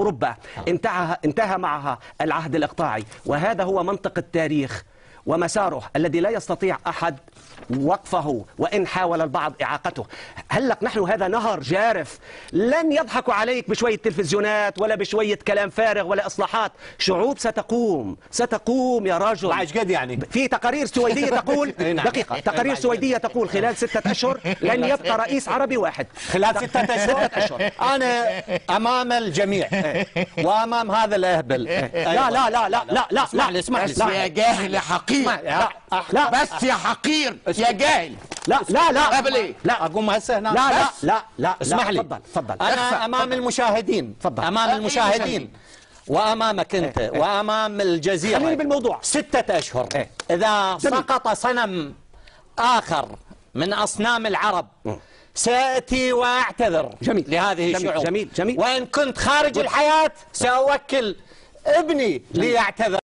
أوروبا انتهى معها العهد الإقطاعي، وهذا هو منطق التاريخ ومساره الذي لا يستطيع أحد وقفه وإن حاول البعض إعاقته. هل لك نحن هذا نهر جارف، لن يضحكوا عليك بشوية تلفزيونات ولا بشوية كلام فارغ ولا إصلاحات. شعوب ستقوم يا رجل. مع قد يعني في تقارير سويدية تقول دقيقة، تقارير سويدية تقول خلال 6 أشهر لن يبقى رئيس عربي واحد. خلال 6 أشهر. أنا أمام الجميع وأمام هذا الأهبل. لا لا لا لا لا لا اسمح لي يا جاهل يا حقير. لا بس يا حقير يا جاهل. لا لا لا لا أقوم هسه هنا. لا لا لا لا اسمح لي. تفضل. أنا أمام المشاهدين، أمام المشاهدين وأمامك أنت وأمام الجزيرة. خليني بالموضوع. 6 أشهر. إذا سقط صنم آخر من أصنام العرب سأتي وأعتذر لهذه الشعوب. جميل. وإن كنت خارج الحياة سأوكل ابني ليعتذر.